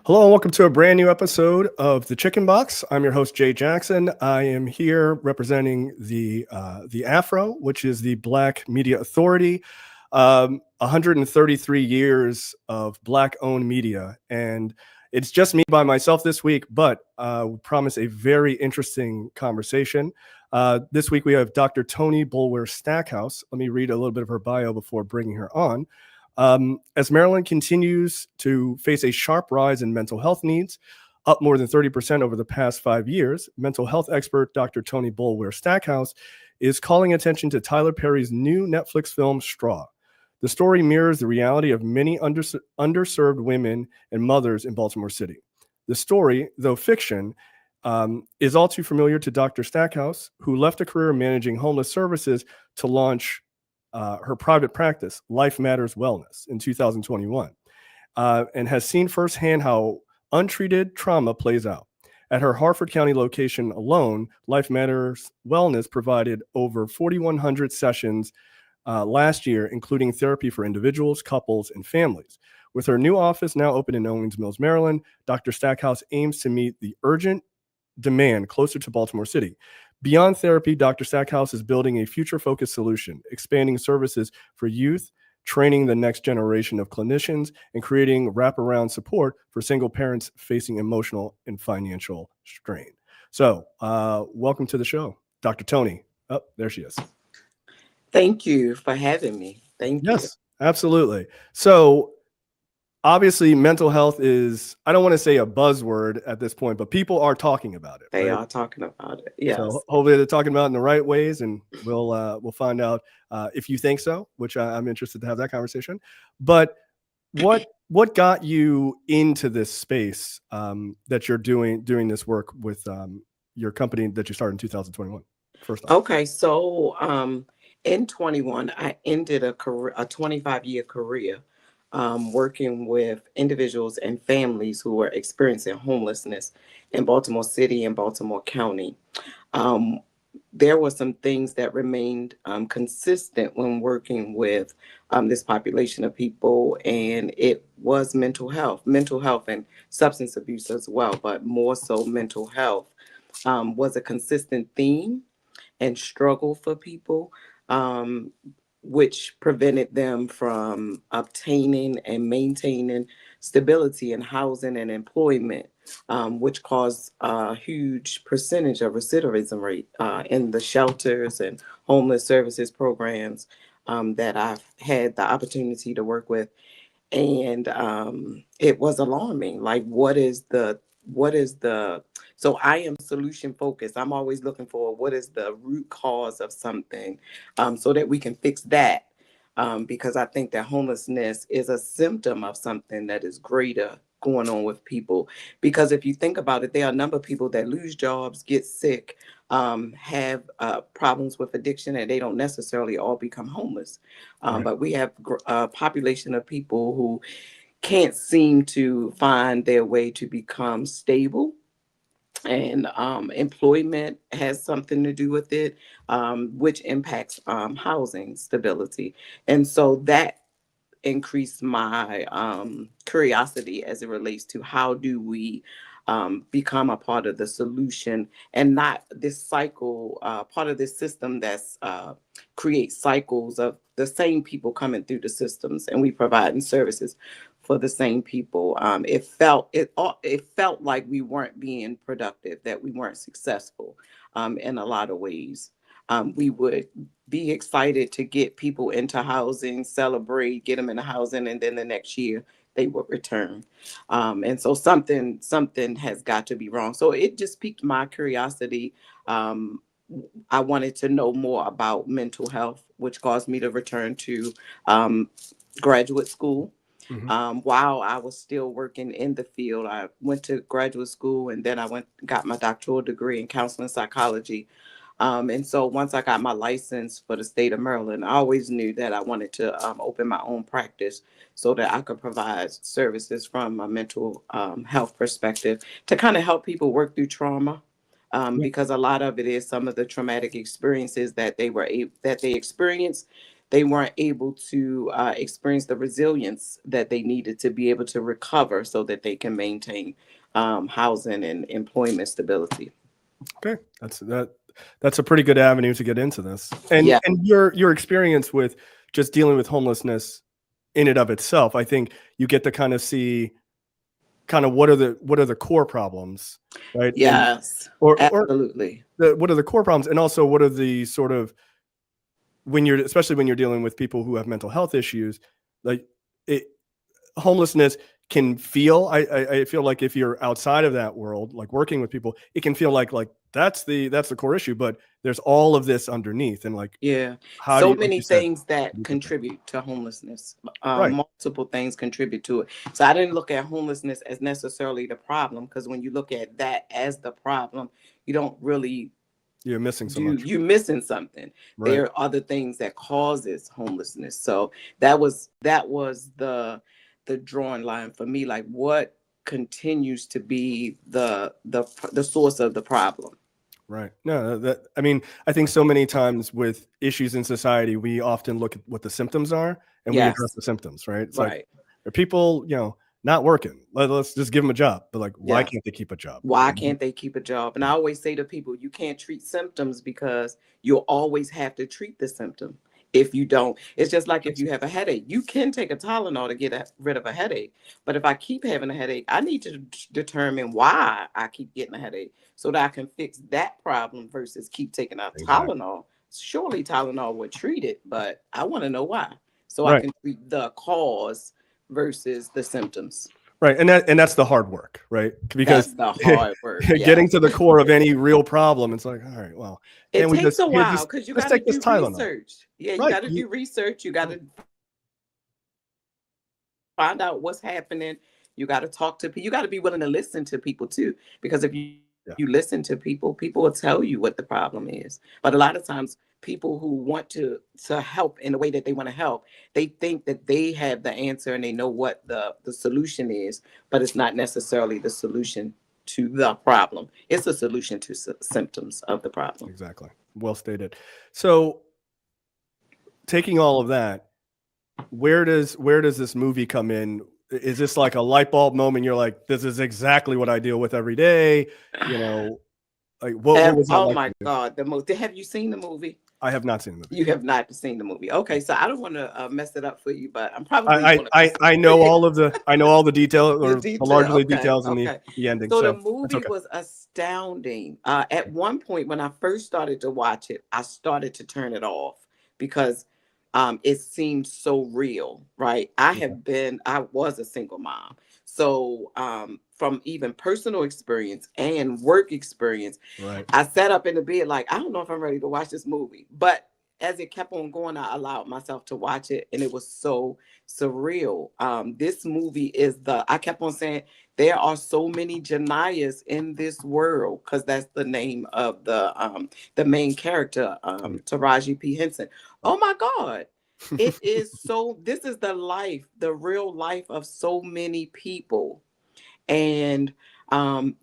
Hello and welcome to a brand new episode of The Chicken Box. I'm your host, Jay Jackson. I am here representing the Afro, which is the Black Media Authority. 133 years of Black-owned media. And it's just me by myself this week, but we promise a very interesting conversation. This week we have Dr. Toni Boulware Stackhouse. Let me read a little bit of her bio before bringing her on. As Maryland continues to face a sharp rise in mental health needs, up more than 30% over the past 5 years, mental health expert Dr. Toni Boulware Stackhouse is calling attention to Tyler Perry's new Netflix film, Straw. The story mirrors the reality of many underserved women and mothers in Baltimore City. The story, though fiction, is all too familiar to Dr. Stackhouse, who left a career managing homeless services to launch her private practice, Life Matters Wellness, in 2021, and has seen firsthand how untreated trauma plays out. At her Harford County location alone, Life Matters Wellness provided over 4,100 sessions last year, including therapy for individuals, couples, and families. With her new office now open in Owings Mills, Maryland, Dr. Stackhouse aims to meet the urgent demand closer to Baltimore City. Beyond therapy, Dr. Stackhouse is building a future-focused solution, expanding services for youth, training the next generation of clinicians, and creating wraparound support for single parents facing emotional and financial strain. So, welcome to the show, Dr. Toni. Oh, there she is. Thank you for having me. Thank you. Yes, absolutely. So, obviously, mental health is, I don't want to say a buzzword at this point, but people are talking about it. They right? are talking about it. Yes. So hopefully they're talking about it in the right ways, and we'll find out if you think so, which I'm interested to have that conversation. But what got you into this space that you're doing this work with your company that you started in 2021? First off. Okay, so in 21, I ended a 25-year career working with individuals and families who were experiencing homelessness in Baltimore City and Baltimore County. There were some things that remained consistent when working with this population of people, and it was mental health and substance abuse as well, but more so mental health was a consistent theme and struggle for people, which prevented them from obtaining and maintaining stability in housing and employment, which caused a huge percentage of recidivism rate in the shelters and homeless services programs that I've had the opportunity to work with. And it was alarming. Like, so I am solution focused. I'm always looking for what is the root cause of something so that we can fix that. Because I think that homelessness is a symptom of something that is greater going on with people. Because if you think about it, there are a number of people that lose jobs, get sick, have problems with addiction, and they don't necessarily all become homeless. Right. But we have a population of people who can't seem to find their way to become stable, and employment has something to do with it, which impacts housing stability. And so that increased my curiosity as it relates to how do we become a part of the solution and not this cycle, part of this system that's creates cycles of the same people coming through the systems, and we providing services for the same people. It felt like we weren't being productive, that we weren't successful in a lot of ways. We would be excited to get people into housing, celebrate, get them into housing, and then the next year they would return. And so something has got to be wrong. So it just piqued my curiosity. I wanted to know more about mental health, which caused me to return to graduate school. While I was still working in the field, I went to graduate school, and then I got my doctoral degree in counseling psychology. And so once I got my license for the state of Maryland, I always knew that I wanted to open my own practice so that I could provide services from a mental health perspective to kind of help people work through trauma. Because a lot of it is some of the traumatic experiences that they experienced they weren't able to experience the resilience that they needed to be able to recover so that they can maintain housing and employment stability. Okay, that's a pretty good avenue to get into this. And Yeah. and your experience with just dealing with homelessness in and of itself, I think you get to kind of see kind of what are the core problems, right? And Yes, or absolutely. what are the core problems, and also what are the sort of especially when you're dealing with people who have mental health issues, like it homelessness can feel I feel like if you're outside of that world, like working with people, it can feel like that's the core issue, but there's all of this underneath, and like Yeah. how do So you, like many you said, things that look at that? contribute to homelessness. Right. Multiple things contribute to it. So I didn't look at homelessness as necessarily the problem, because when you look at that as the problem, you don't really You're missing so much. you missing something. Right. There are other things that causes homelessness. So that was the drawing line for me. Like, what continues to be the source of the problem? Right. No, that I mean, I think so many times with issues in society, we often look at what the symptoms are and we address Yes. the symptoms, right? It's like, Right. are people, not working? Let's just give them a job. But like, why Yes. can't they keep a job? Why can't they keep a job? And I always say to people, you can't treat symptoms, because you'll always have to treat the symptom. If you don't, it's just like if you have a headache, you can take a Tylenol to get rid of a headache. But if I keep having a headache, I need to determine why I keep getting a headache so that I can fix that problem versus keep taking out Exactly. Tylenol. Surely Tylenol would treat it, but I want to know why, so I Right. can treat the cause versus the symptoms. Right. And that's the hard work, right? Because That's the hard work. getting Yes. to the core of any real problem, it's like, all right, well, It can't we takes just a here, while just because you let's got to take this do Tylenol. research. Yeah, you Right. got to do research. You got to find out what's happening. You got to talk to people. You got to be willing to listen to people too, because if Yeah. you listen to people, people will tell you what the problem is. But a lot of times, people who want to help in the way that they want to help, they think that they have the answer and they know what the solution is, but it's not necessarily the solution to the problem. It's a solution to symptoms of the problem. Exactly. Well stated. So taking all of that, where does this movie come in? Is this like a light bulb moment? You're like, this is exactly what I deal with every day. You know, like what was that Oh like my for you? God, the movie. Have you seen the movie? I have not seen the movie. You have not seen the movie. Okay, so I don't want to mess it up for you, but I'm probably I going to I mess it I up for know you. all the details, The or the detail. largely Okay, details in okay. the ending. So the So that's movie okay. was astounding. At one point, when I first started to watch it, I started to turn it off because it seemed so real. Right? Okay. I was a single mom, so from even personal experience and work experience, Right. I sat up in the bed like, I don't know if I'm ready to watch this movie. But as it kept on going, I allowed myself to watch it, and it was so surreal. This movie is I kept on saying, there are so many Janiyas in this world, because that's the name of the main character, Right. Taraji P. Henson. Right. Oh my God. It is so, this is the real life of so many people. And um,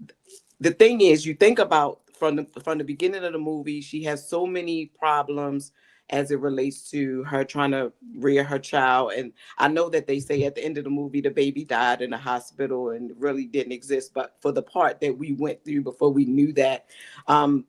the thing is, you think about from the beginning of the movie, she has so many problems as it relates to her trying to rear her child. And I know that they say at the end of the movie the baby died in the hospital and really didn't exist, but for the part that we went through before we knew that, um,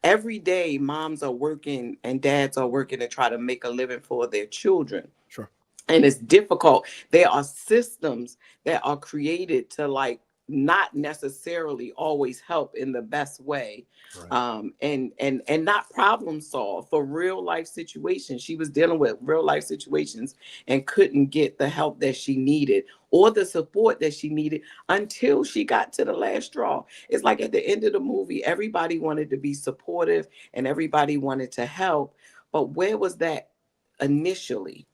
every day moms are working and dads are working to try to make a living for their children, Sure. and it's difficult. There are systems that are created to, like, not necessarily always help in the best way, Right. and not problem solve for real life situations. She was dealing with real life situations and couldn't get the help that she needed or the support that she needed until she got to the last straw. It's like at the end of the movie, everybody wanted to be supportive and everybody wanted to help, but where was that initially?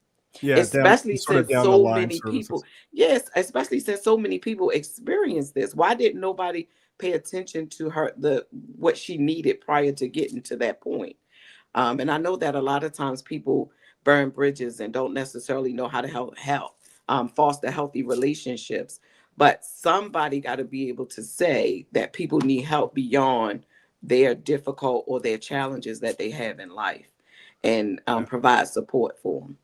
Yeah. Down Especially sort of since down the so line many people, services. yes, especially since so many people experience this. Why didn't nobody pay attention to her, the what she needed prior to getting to that point? And I know that a lot of times people burn bridges and don't necessarily know how to help foster healthy relationships. But somebody got to be able to say that people need help beyond their difficult or their challenges that they have in life. and Yeah. provide support for them.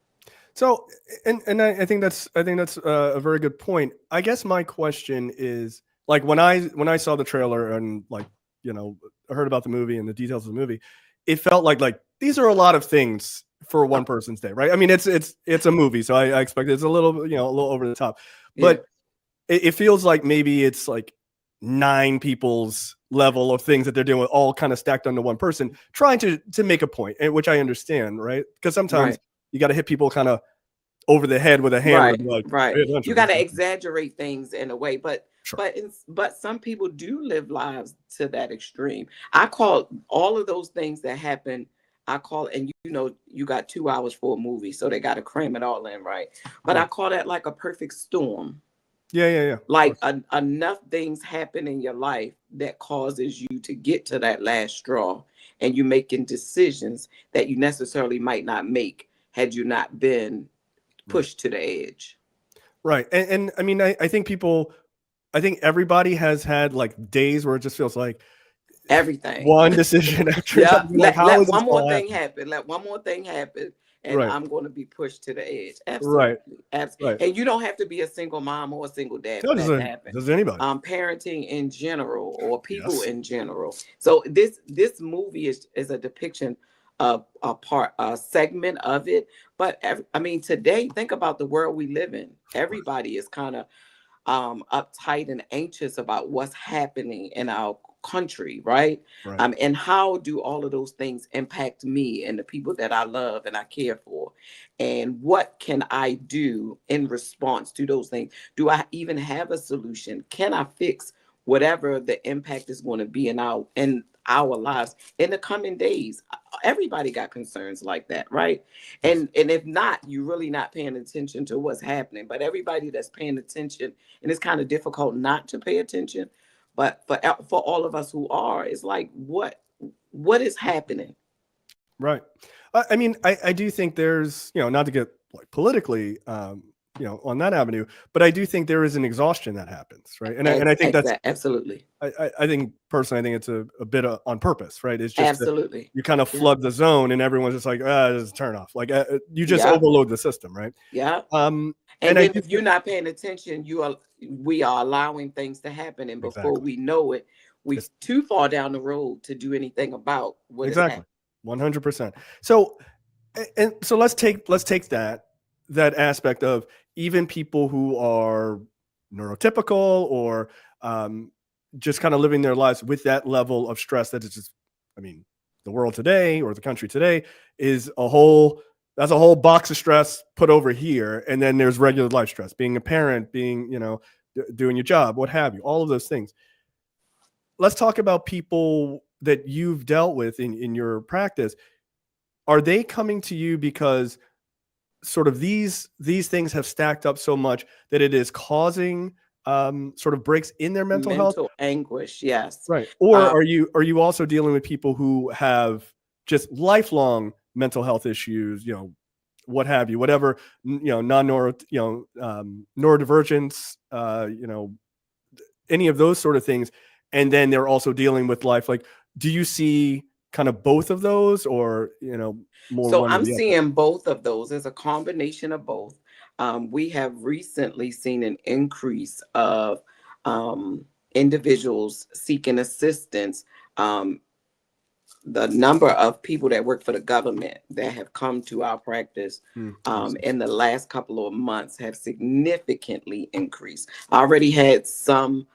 So, and I think that's a very good point. I guess my question is, like, when I saw the trailer and, like, you know, I heard about the movie and the details of the movie, it felt like these are a lot of things for one person's day, right? I mean, it's a movie, so I expect it's a little, you know, a little over the top, Yeah. but it feels like maybe it's like 9 people's level of things that they're doing, all kind of stacked onto one person, trying to make a point, which I understand, right? Because sometimes Right. you got to hit people kind of over the head with a hammer to Right, be like, right. pay You attention. got to exaggerate things in a way, Sure. but some people do live lives to that extreme. I call all of those things that happen. I call, and you know, you got 2 hours for a movie, so they got to cram it all in, right? But Yeah. I call that like a perfect storm. Yeah. Of Like course. enough things happen in your life that causes you to get to that last straw, and you making decisions that you necessarily might not make had you not been Right. pushed to the edge. Right. And I mean, I think I think everybody has had like days where it just feels like Everything. one decision after another. Yeah. Like, how Let is this one more all thing happening? happen. Let one more thing happen. And Right. I'm going to be pushed to the edge. Right. Absolutely. Right. And you don't have to be a single mom or a single dad No, for that to happen. does anybody. Parenting in general, or people Yes. in general. So this movie is a depiction of a segment of it. But I mean, today, think about the world we live in. Everybody is kind of uptight and anxious about what's happening in our country, right? Right. And how do all of those things impact me and the people that I love and I care for? And what can I do in response to those things? Do I even have a solution? Can I fix whatever the impact is going to be in our lives in the coming days? Everybody got concerns like that, right? Yes. And if not, you're really not paying attention to what's happening. But everybody that's paying attention, and it's kind of difficult not to pay attention, but for all of us who are, it's like what is happening? Right. I mean, I do think there's, you know, not to get like politically, you know, on that avenue, but I do think there is an exhaustion that happens, right? And I think that's, Absolutely, I think personally, I think it's a bit on purpose, right? It's just that absolutely. you kind of Yeah, flood the zone, and everyone's just like, this is a turn off. Like, you just yeah, overload the system, right? yeah. Um, And and I then do if you're not paying attention, we are allowing things to happen, and before exactly, we know it, we it's too far down the road to do anything about what is exactly happening. 100%. So, and so let's take that aspect of even people who are neurotypical or just kind of living their lives with that level of stress that it's just, I mean, the world today or the country today is that's a whole box of stress put over here, and then there's regular life stress, being a parent, being, you know, doing your job, what have you, all of those things. Let's talk about people that you've dealt with in your practice. Are they coming to you because sort of these things have stacked up so much that it is causing sort of breaks in their mental health? Mental anguish, yes. Right. Or Um, are you also dealing with people who have just lifelong mental health issues, you know, what have you, whatever, you know, non-neuro, you know, neurodivergence, you know, any of those sort of things, and then they're also dealing with life. Like, do you see kind of both of those, or, you know, more So one or I'm the other? seeing both of those as a combination of both. We have recently seen an increase of individuals seeking assistance. Um, the number of people that work for the government that have come to our practice Awesome. in the last couple of months have significantly increased. I already had some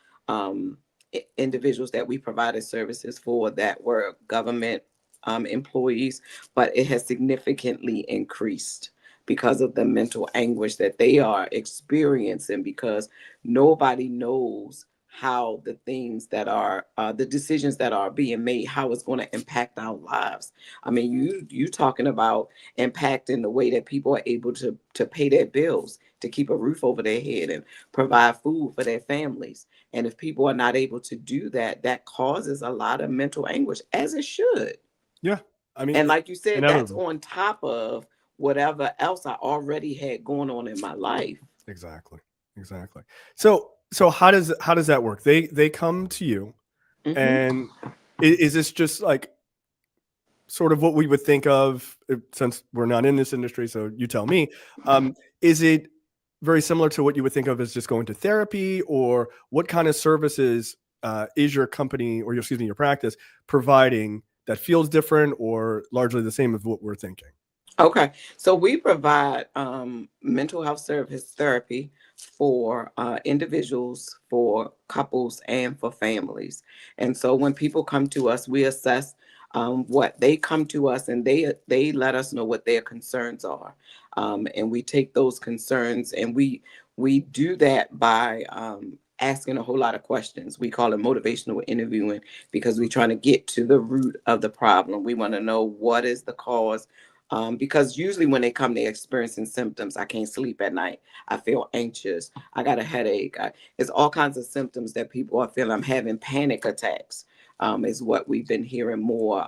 individuals that we provided services for that were government employees, but it has significantly increased because of the mental anguish that they are experiencing, because nobody knows how the things that are the decisions that are being made, how it's going to impact our lives. I mean, you talking about impacting the way that people are able to pay their bills, to keep a roof over their head and provide food for their families. And if people are not able to do that, that causes a lot of mental anguish, as it should. Yeah. I mean, And like you said, that's inevitable. on top of whatever else I already had going on in my life. Exactly. Exactly. So how does that work? They come to you, Hmm. and is this just like sort of what we would think of, since we're not in this industry, so you tell me, is it very similar to what you would think of as just going to therapy, or what kind of services is your company, or your practice providing that feels different or largely the same as what we're thinking? Okay, so we provide mental health service therapy for individuals, for couples, and for families. And so when people come to us, we assess what they come to us, and they let us know what their concerns are, and we take those concerns, and we do that by asking a whole lot of questions. We call it motivational interviewing, because we're trying to get to the root of the problem. We want to know what is the cause. Because usually when they come, they're experiencing symptoms. I can't sleep at night. I feel anxious. I got a headache. It's all kinds of symptoms that people are feeling. I'm having panic attacks, is what we've been hearing more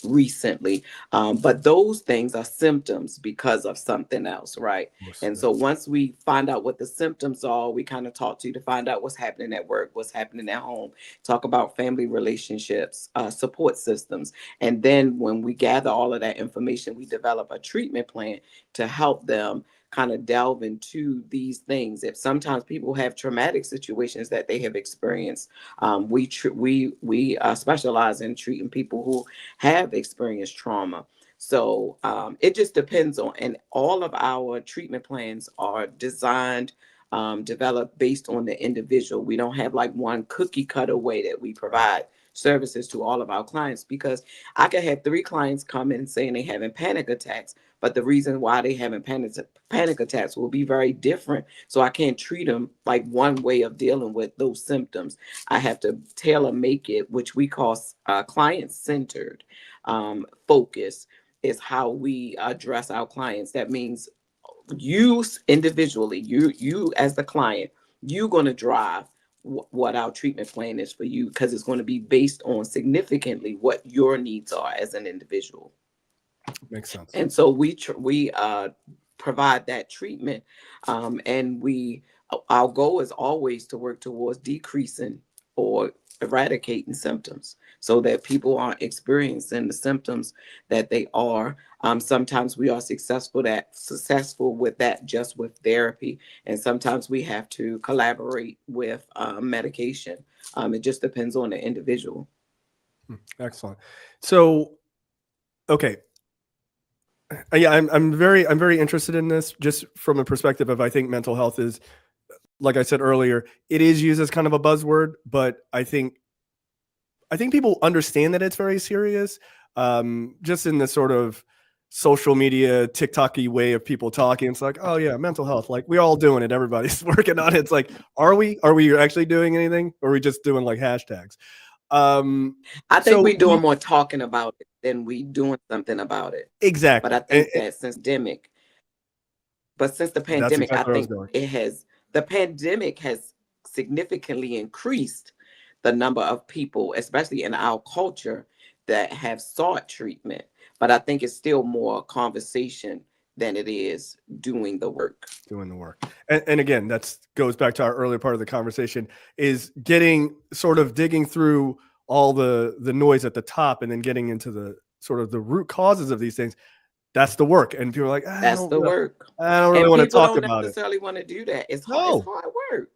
recently. But those things are symptoms because of something else, right? And so once we find out what the symptoms are, we kind of talk to you to find out what's happening at work, what's happening at home, talk about family relationships, support systems. And then when we gather all of that information, we develop a treatment plan to help them kind of delve into these things. If sometimes people have traumatic situations that they have experienced, we specialize in treating people who have experienced trauma. So it just depends on, and all of our treatment plans are designed, developed based on the individual. We don't have like one cookie cutter way that we provide services to all of our clients, because I could have 3 clients come in saying they having panic attacks, but the reason why they having panic attacks will be very different. So I can't treat them like one way of dealing with those symptoms. I have to tailor make it, which we call client-centered focus, is how we address our clients. That means you individually, you as the client, you're going to drive what our treatment plan is for you, because it's going to be based on significantly what your needs are as an individual. Makes sense. And so we provide that treatment, and our goal is always to work towards decreasing or eradicating symptoms, so that people aren't experiencing the symptoms that they are. Sometimes we are successful with that just with therapy, and sometimes we have to collaborate with medication. It just depends on the individual. Excellent. So, okay. Yeah, I'm very interested in this, just from a perspective of, I think mental health is, like I said earlier, it is used as kind of a buzzword, but I think people understand that it's very serious. Just in the sort of social media TikTok-y way of people talking, it's like, oh yeah, mental health, like we're all doing it, everybody's working on it. It's like, are we actually doing anything, or are we just doing like hashtags? I think we're doing more talking about it than we doing something about it. Exactly. But I think that since the pandemic, exactly I think the pandemic has significantly increased the number of people, especially in our culture, that have sought treatment. But I think it's still more conversation than it is doing the work. And again, that goes back to our earlier part of the conversation, is digging through all the noise at the top, and then getting into the sort of the root causes of these things. That's the work. And people are like, that's the work. I don't really want to talk about it. People don't necessarily want to do that. It's hard. It's hard work.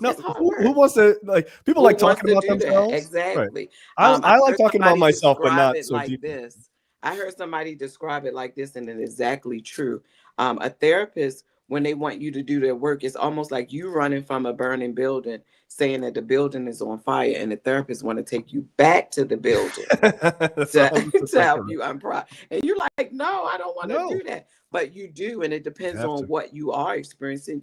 No, who wants to, like, people like talking about themselves? Exactly. Right. I like talking about myself, but not so like deep. This. I heard somebody describe it like this, and it's exactly true. A therapist, when they want you to do their work, it's almost like you running from a burning building, saying that the building is on fire, and the therapist want to take you back to the building to help you unpry. And you're like, no, I don't want to do that. But you do, and it depends on what you are experiencing.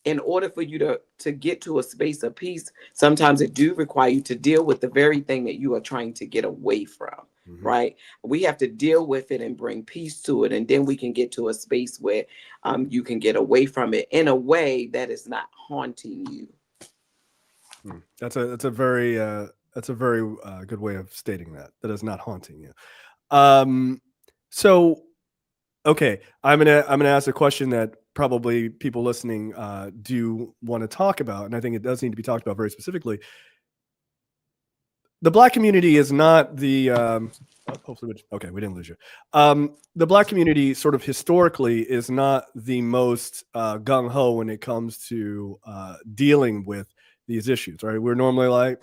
In order for you to get to a space of peace, sometimes it do require you to deal with the very thing that you are trying to get away from, right? We have to deal with it and bring peace to it, and then we can get to a space where you can get away from it in a way that is not haunting you. That's a very good way of stating that is not haunting you. So, okay, I'm gonna ask a question that probably people listening do want to talk about, and I think it does need to be talked about very specifically. the Black community is not the hopefully okay, we didn't lose you. The Black community sort of historically is not the most gung-ho when it comes to dealing with these issues, right? We're normally like,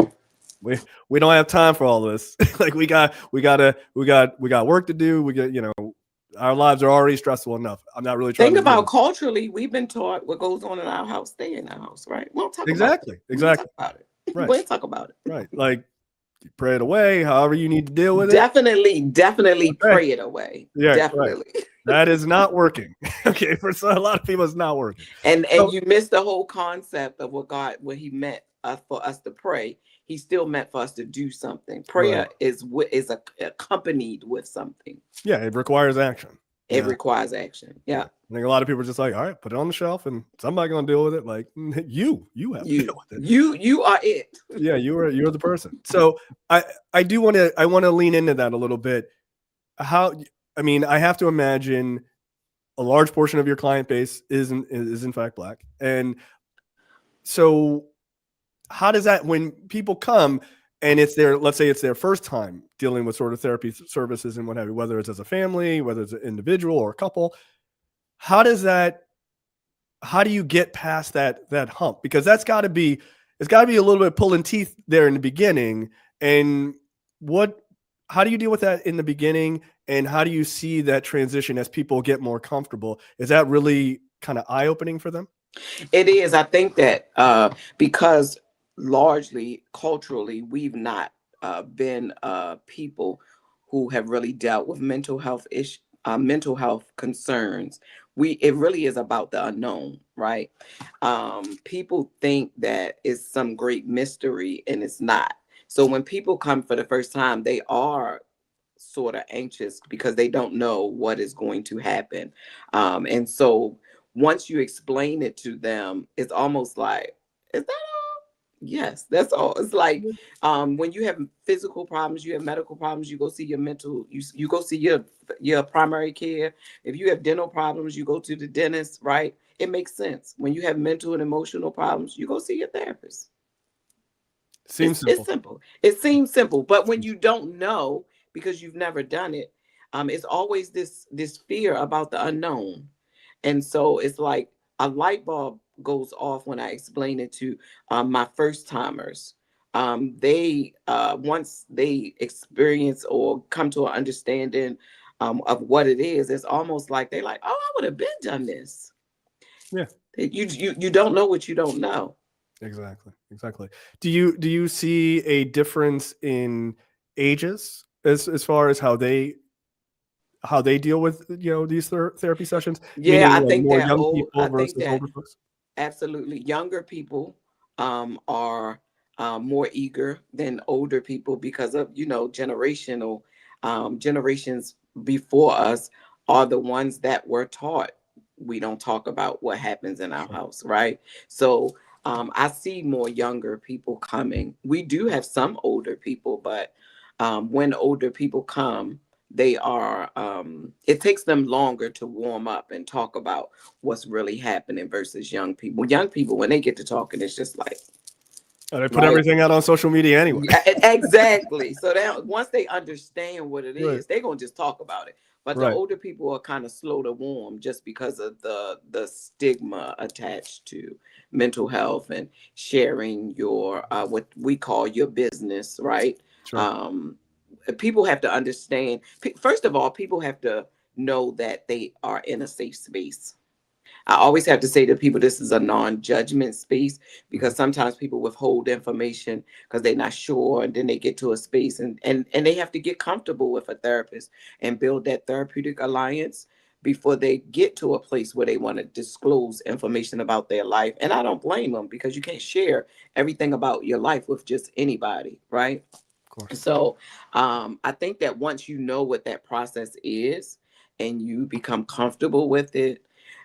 we don't have time for all this. Like we got work to do. We got, our lives are already stressful enough. I'm not really trying Think to deal about with culturally, we've been taught what goes on in our house, stay in our house, right? We don't talk about it. exactly. We don't talk about it. Right. We don't talk about it. Right. Like pray it away, however you need to deal with it. Definitely Okay. pray it away. Yeah, Definitely. right. That is not working. Okay, for a lot of people, it's not working. And So, you missed the whole concept of what he meant for us to pray. He still meant for us to do something. Prayer is accompanied with something. Yeah, it requires action. It requires action. Yeah. I think a lot of people are just like, all right, put it on the shelf and somebody's gonna deal with it. Like you have to deal with it. You are it. Yeah, you're the person. So I want to lean into that a little bit. I have to imagine a large portion of your client base is in fact Black. And so how does that, when people come and let's say it's their first time dealing with sort of therapy services and what have you, whether it's as a family, whether it's an individual or a couple, how do you get past that hump? Because it's got to be a little bit pulling teeth there in the beginning. And how do you deal with that in the beginning? And how do you see that transition as people get more comfortable? Is that really kind of eye-opening for them? It is. I think that because largely culturally, we've not been people who have really dealt with mental health concerns. It really is about the unknown, right? People think that it's some great mystery, and it's not. So when people come for the first time, they are sort of anxious because they don't know what is going to happen. And so once you explain it to them, it's almost like, is that all? Yes, that's all. It's like when you have physical problems, you have medical problems, you go see your you go see your primary care. If you have dental problems, you go to the dentist, right? It makes sense. When you have mental and emotional problems, you go see your therapist. It's simple. It seems simple, but when you don't know because you've never done it, it's always this fear about the unknown. And so it's like a light bulb goes off when I explain it to my first timers. They once they experience or come to an understanding of what it is, it's almost like they're like, oh, I would have been done this. Yeah. You don't know what you don't know. Exactly. Do you see a difference in ages as far as how they deal with these therapy sessions? Yeah, Meaning I like think more that young people versus older folks? absolutely younger people are more eager than older people because of generations before us are the ones that were taught we don't talk about what happens in our house, right? So I see more younger people coming. We do have some older people, but when older people come, they are it takes them longer to warm up and talk about what's really happening versus young people when they get to talking, it's just like They put everything out on social media anyway. exactly. So that once they understand what it is, they're gonna just talk about it. But the older people are kind of slow to warm just because of the stigma attached to mental health and sharing your what we call your business, right? People have to understand. First of all, people have to know that they are in a safe space. I always have to say to people, this is a non-judgment space, because sometimes people withhold information because they're not sure, and then they get to a space and they have to get comfortable with a therapist and build that therapeutic alliance before they get to a place where they want to disclose information about their life. And I don't blame them, because you can't share everything about your life with just anybody, right? So I think that once you know what that process is and you become comfortable with it,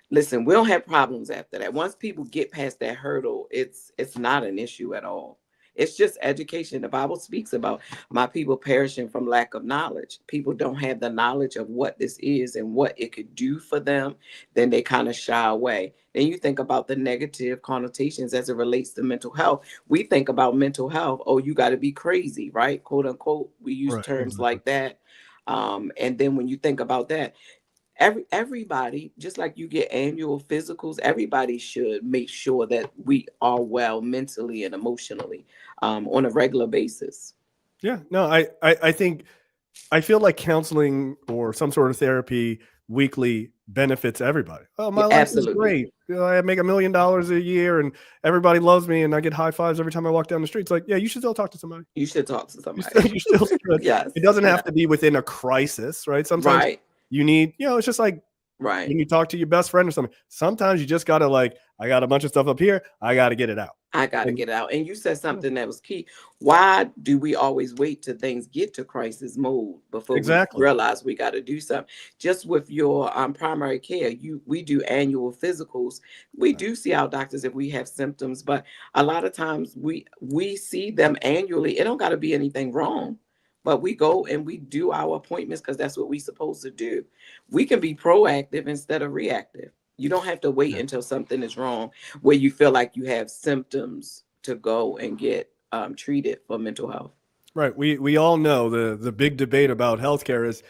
listen, we don't have problems after that. Once people get past that hurdle, it's not an issue at all. It's just education. The Bible speaks about my people perishing from lack of knowledge. People don't have the knowledge of what this is and what it could do for them. Then they kind of shy away. and you think about the negative connotations as it relates to mental health. We think about mental health, oh, you got to be crazy, right? Quote unquote. We use Right. terms Exactly. like that. And then when you think about that, everybody, just like you get annual physicals, everybody should make sure that we are well mentally and emotionally on a regular basis. Yeah. No, I think I feel like counseling or some sort of therapy weekly benefits everybody. Oh, my Yeah, life is absolutely. great. You know, I make $1 million a year and everybody loves me and I get high fives every time I walk down the street. It's like, yeah, you should still talk to somebody. You should talk to You still, somebody. you still should. Yes. It doesn't Yeah. have to be within a crisis, right? Sometimes Right. you need, it's just like Right. when you talk to your best friend or something. Sometimes you just gotta like, I got a bunch of stuff up here. I got to get it out. I got to And get out. And you said yeah, something that was key. Why do we always wait till things get to crisis mode before we exactly. realize we got to do something? Just with your primary care, we do annual physicals. We Right. do see our doctors if we have symptoms, but a lot of times we see them annually. It don't got to be anything wrong, but we go and we do our appointments because that's what we supposed to do. We can be proactive instead of reactive. You don't have to wait Yeah. until something is wrong where you feel like you have symptoms to go and get treated for mental health. Right. We all know the big debate about healthcare is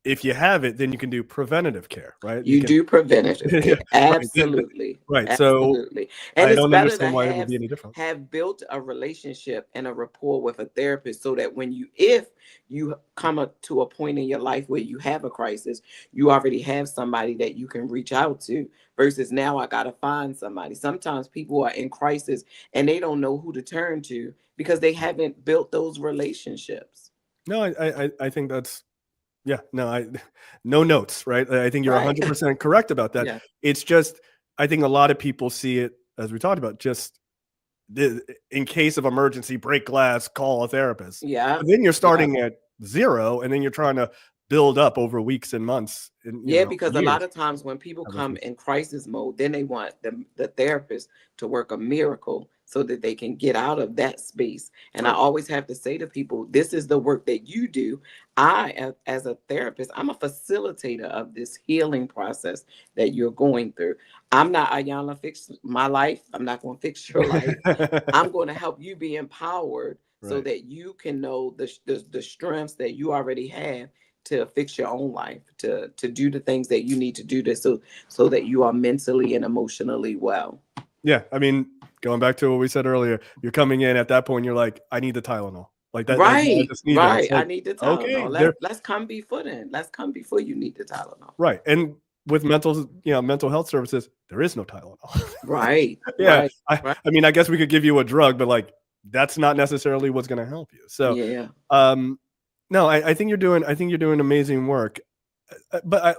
if you have it, then you can do preventative care, right? You You can do preventative yeah, care. right. Absolutely. Right. So Absolutely. And I it's don't better to understand why it would be any different. have built a relationship and a rapport with a therapist so that if you come to a point in your life where you have a crisis, you already have somebody that you can reach out to versus now I got to find somebody. Sometimes people are in crisis and they don't know who to turn to because they haven't built those relationships. No, I think that's yeah, no, no notes, right? I think you're Right. 100% correct about that. Yeah. It's just I think a lot of people see it as we talked about, just in case of emergency, break glass, call a therapist. Yeah. But then you're Yeah. starting at zero, and then you're trying to build up over weeks and months, and Yeah, because a lot years. of times when people Of come issues. in crisis mode, then they want the therapist to work a miracle so that they can get out of that space. And I Right. always have to say to people, this is the work that you do. As a therapist, I'm a facilitator of this healing process that you're going through. I'm not Ayana fix my life. I'm not going to fix your life. I'm going to help you be empowered so Right. that you can know the strengths that you already have to fix your own life, to do the things that you need to do to so that you are mentally and emotionally well. Yeah, I mean, going back to what we said earlier, you're coming in at that point, you're like, I need the Tylenol. Like that, I Right, just need that. It's right. I like, need the okay, Tylenol. there, Let's come before then. Let's come before you need the Tylenol. right. And with mental health services, there is no Tylenol. Right, Yeah. right, I, right. I mean, I guess we could give you a drug, but like, that's not necessarily what's going to help you. So, Yeah. um, no, I think you're doing amazing work. But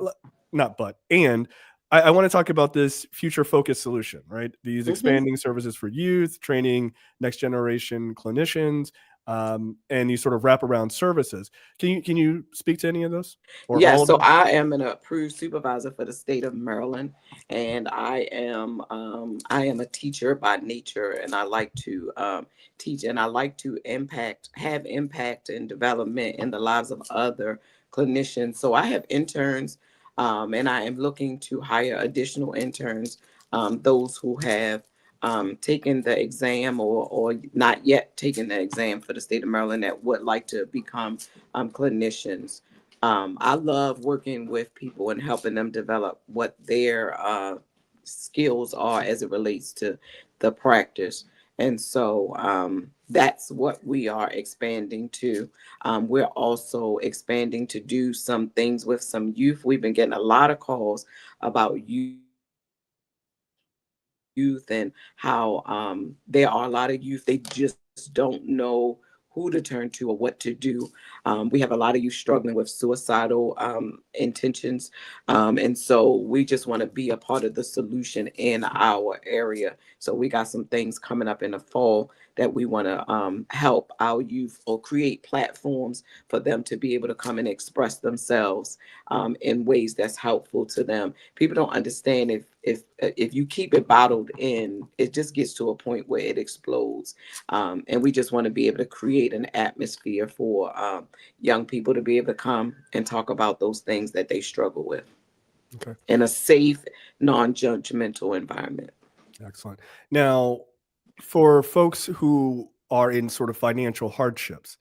not but and I want to talk about this future focused solution, right? These Hmm. expanding services for youth, training next generation clinicians, and these sort of wraparound services. Can you speak to any of those or Yeah, all of so them? I am an approved supervisor for the state of Maryland, and I am a teacher by nature, and I like to teach, and I like to have impact and development in the lives of other clinicians. So I have interns, and I am looking to hire additional interns, those who have taken the exam or not yet taken the exam for the state of Maryland that would like to become clinicians. I love working with people and helping them develop what their skills are as it relates to the practice. And so that's what we are expanding to. We're also expanding to do some things with some youth. We've been getting a lot of calls about youth and how there are a lot of youth, they just don't know who to turn to or what to do. We have a lot of youth struggling with suicidal intentions. And so we just want to be a part of the solution in our area. So we got some things coming up in the fall that we want to help our youth or create platforms for them to be able to come and express themselves in ways that's helpful to them. People don't understand if you keep it bottled in, it just gets to a point where it explodes. And we just want to be able to create an atmosphere for young people to be able to come and talk about those things that they struggle with. Okay. in a safe, non-judgmental environment. Excellent. Now, for folks who are in sort of financial hardships,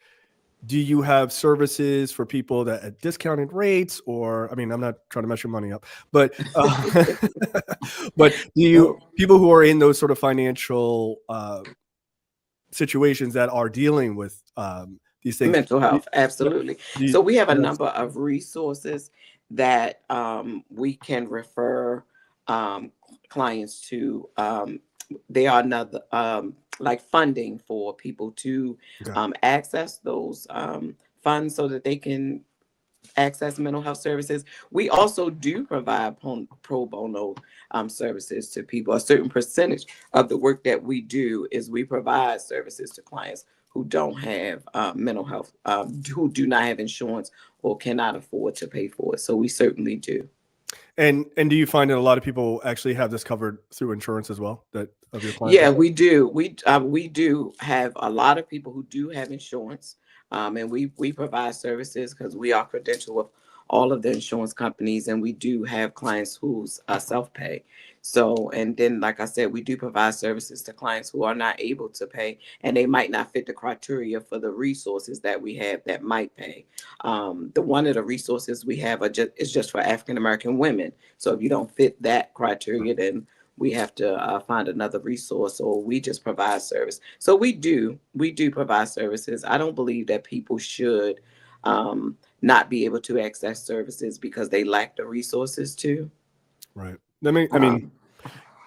do you have services for people that at discounted rates, or I mean, I'm not trying to mess your money up, but but do you So people who are in those sort of financial situations that are dealing with these things? mental Do, health, yeah, absolutely. do you, So we have a yes, number of resources that we can refer um, clients to. They are another like funding for people to okay, access those funds so that they can access mental health services. We also do provide pro bono services to people. A certain percentage of the work that we do is we provide services to clients who don't have mental health, who do not have insurance or cannot afford to pay for it. So we certainly do. and do you find that a lot of people actually have this covered through insurance as well, that of your Yeah, clientele? we do. We do have a lot of people who do have insurance, and we provide services because we are credentialed with all of the insurance companies, and we do have clients who's self pay. So, and then like I said, we do provide services to clients who are not able to pay, and they might not fit the criteria for the resources that we have that might pay. The one of the resources we have is just for African American women. So if you don't fit that criteria, then we have to find another resource, or we just provide service. So we do provide services. I don't believe that people should not be able to access services because they lack the resources to. Right. I mean, um,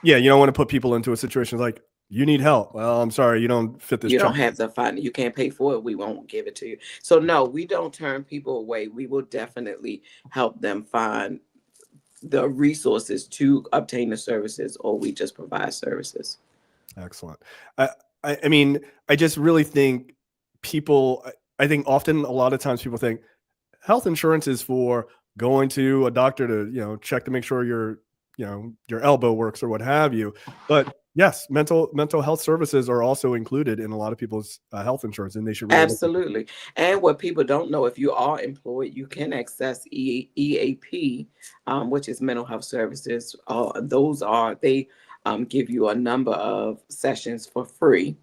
yeah, you don't want to put people into a situation like you need help. Well, I'm sorry, you don't fit this you don't check. have the fund, you can't pay for it, we won't give it to you. So no, we don't turn people away. We will definitely help them find the resources to obtain the services, or we just provide services. Excellent. I, I mean, I just really think people. I think often a lot of times people think health insurance is for going to a doctor to check to make sure your elbow works or what have you. But yes, mental health services are also included in a lot of people's health insurance, and they should really look into Absolutely. And what people don't know, if you are employed, you can access EAP, which is mental health services. They give you a number of sessions for free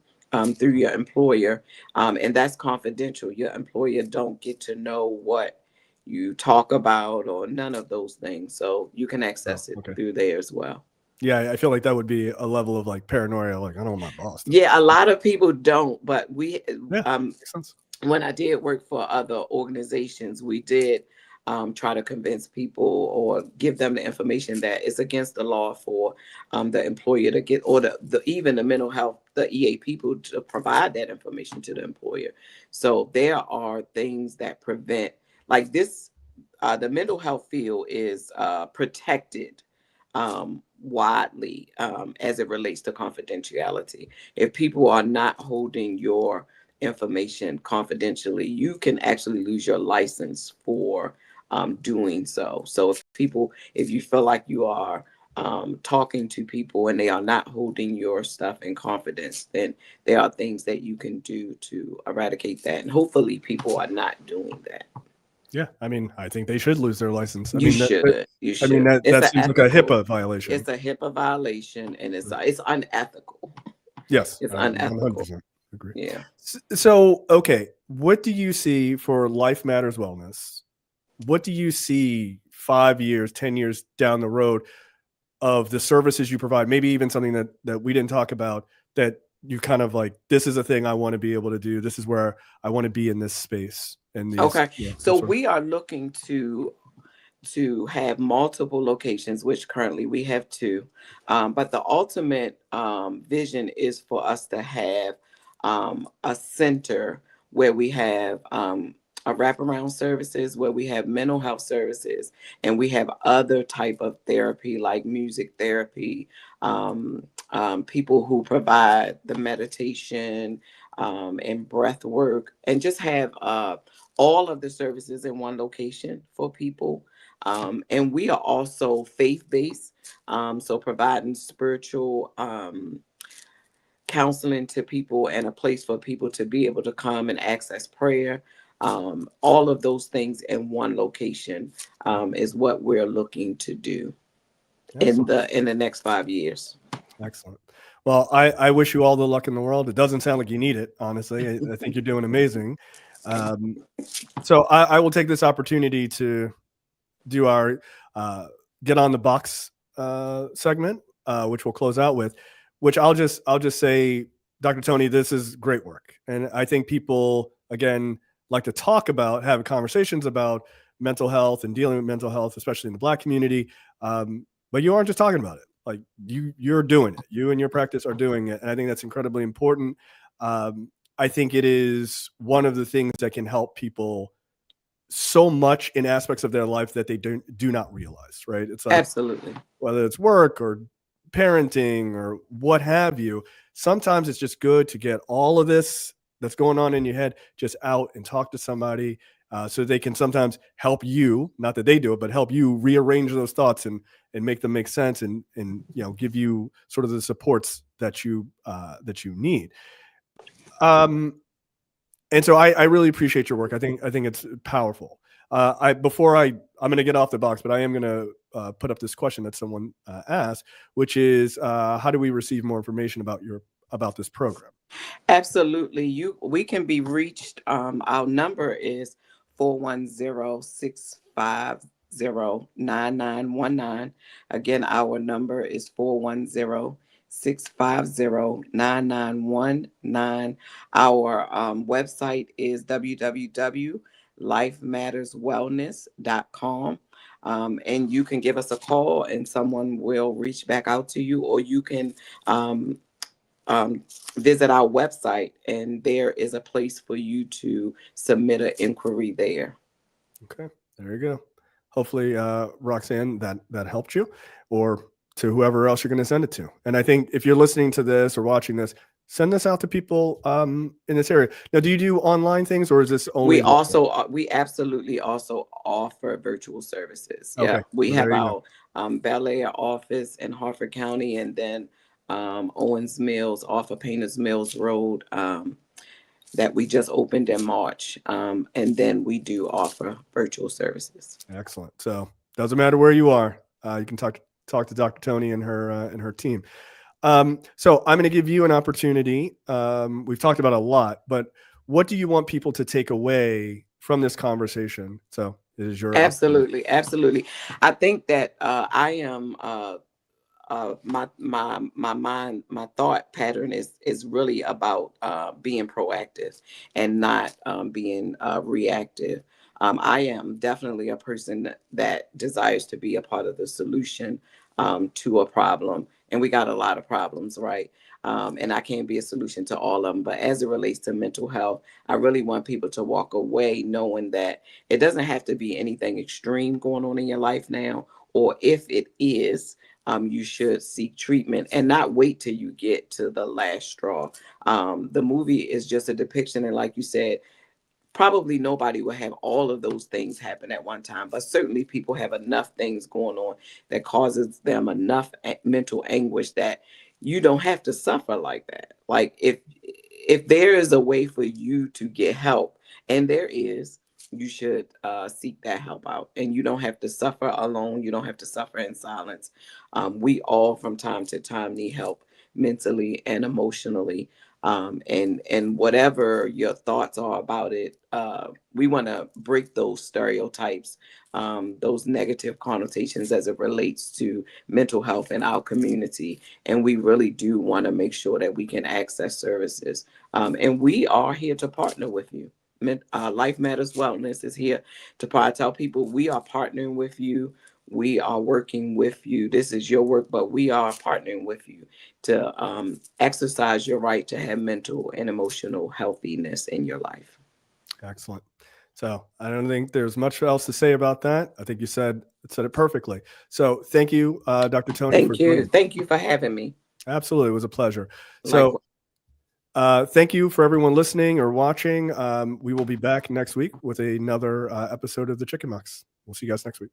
through your employer. And that's confidential. Your employer don't get to know what you talk about or none of those things. So you can Oh, access it okay. through there as well. Yeah, I feel like that would be a level of like paranoia. Like, I don't want my boss to. Yeah, a lot of people don't, but we Yeah, um, makes sense. when I did work for other organizations, we did try to convince people or give them the information that it's against the law for the employer to get, or even the mental health, the EA people to provide that information to the employer. So there are things that prevent, like this, the mental health field is protected widely as it relates to confidentiality. If people are not holding your information confidentially, you can actually lose your license for doing so. So if you feel like you are talking to people and they are not holding your stuff in confidence, then there are things that you can do to eradicate that. And hopefully people are not doing that. Yeah, I mean, I think they should lose their license. I You mean, should. You I mean should. that It's that an seems like a ethical. HIPAA violation. It's a HIPAA violation, and it's unethical. Yes, It's I unethical. 100% agree. Yeah. So, okay, what do you see for Life Matters Wellness? What do you see 5 years, 10 years down the road of the services you provide? Maybe even something that we didn't talk about, that you kind of like, this is a thing I want to be able to do. This is where I want to be in this space and these, Okay. So we are looking to have multiple locations, which currently we have two. But the ultimate vision is for us to have a center where we have a wraparound services, where we have mental health services, and we have other type of therapy like music therapy, people who provide the meditation and breath work, and just have all of the services in one location for people. And we are also faith based, so providing spiritual counseling to people and a place for people to be able to come and access prayer. All of those things in one location is what we're looking to do in the next 5 years. Excellent. Well, I wish you all the luck in the world. It doesn't sound like you need it, honestly. I think you're doing amazing. So I will take this opportunity to do our get on the box segment, which we'll close out with. Which I'll just say, Dr. Toni, this is great work, and I think people again like to talk about, have conversations about mental health and dealing with mental health, especially in the Black community. But you aren't just talking about it. Like you're doing it. You and your practice are doing it, and I think that's incredibly important. I think it is one of the things that can help people so much in aspects of their life that they do not realize, right? It's like, absolutely, whether it's work or parenting or what have you, sometimes it's just good to get all of this that's going on in your head just out and talk to somebody, so they can sometimes help you, not that they do it, but help you rearrange those thoughts and make them make sense, and give you sort of the supports that you need. And so I really appreciate your work. I think it's powerful. I'm going to get off the box, but I am going to put up this question that someone asked, which is, how do we receive more information about this program? Absolutely. We can be reached. Our number is 410-650-9919. Again, our number is 410-650-9919. Our website is www.lifematterswellness.com. And you can give us a call and someone will reach back out to you, or you can visit our website, and there is a place for you to submit an inquiry there. Okay, there you go. Hopefully, Roxanne, that helped you, or to whoever else you're going to send it to. And I think if you're listening to this or watching this, send this out to people in this area. Now, do you do online things, or is this only? We absolutely also offer virtual services. Yeah, Okay. we have our Bel Air office in Harford County, and then Owens Mills off of Painters Mills Road that we just opened in March. And then we do offer virtual services. Excellent. So doesn't matter where you are, you can talk to Dr. Toni and her team. So I'm going to give you an opportunity. We've talked about a lot, but what do you want people to take away from this conversation? So it is your absolutely. I think that I am my thought pattern is really about being proactive and not being reactive. I am definitely a person that desires to be a part of the solution to a problem, and we got a lot of problems, right? And I can't be a solution to all of them, but as it relates to mental health, I really want people to walk away knowing that it doesn't have to be anything extreme going on in your life now, or if it is, you should seek treatment and not wait till you get to the last straw. The movie is just a depiction, and like you said, probably nobody will have all of those things happen at one time, but certainly people have enough things going on that causes them enough mental anguish that you don't have to suffer like that. Like if there is a way for you to get help, and there is, you should seek that help out, and you don't have to suffer alone. You don't have to suffer in silence. We all from time to time need help mentally and emotionally. And whatever your thoughts are about it, we want to break those stereotypes, those negative connotations as it relates to mental health in our community. And we really do want to make sure that we can access services. And we are here to partner with you. Life Matters Wellness is here to tell people we are partnering with you. We are working with you. This is your work, but we are partnering with you to exercise your right to have mental and emotional healthiness in your life. Excellent. So I don't think there's much else to say about that. I think you said it perfectly. So thank you, Dr. Toni. Thank you for having me. Absolutely. It was a pleasure. So thank you for everyone listening or watching. We will be back next week with another episode of the Chicken Box. We'll see you guys next week.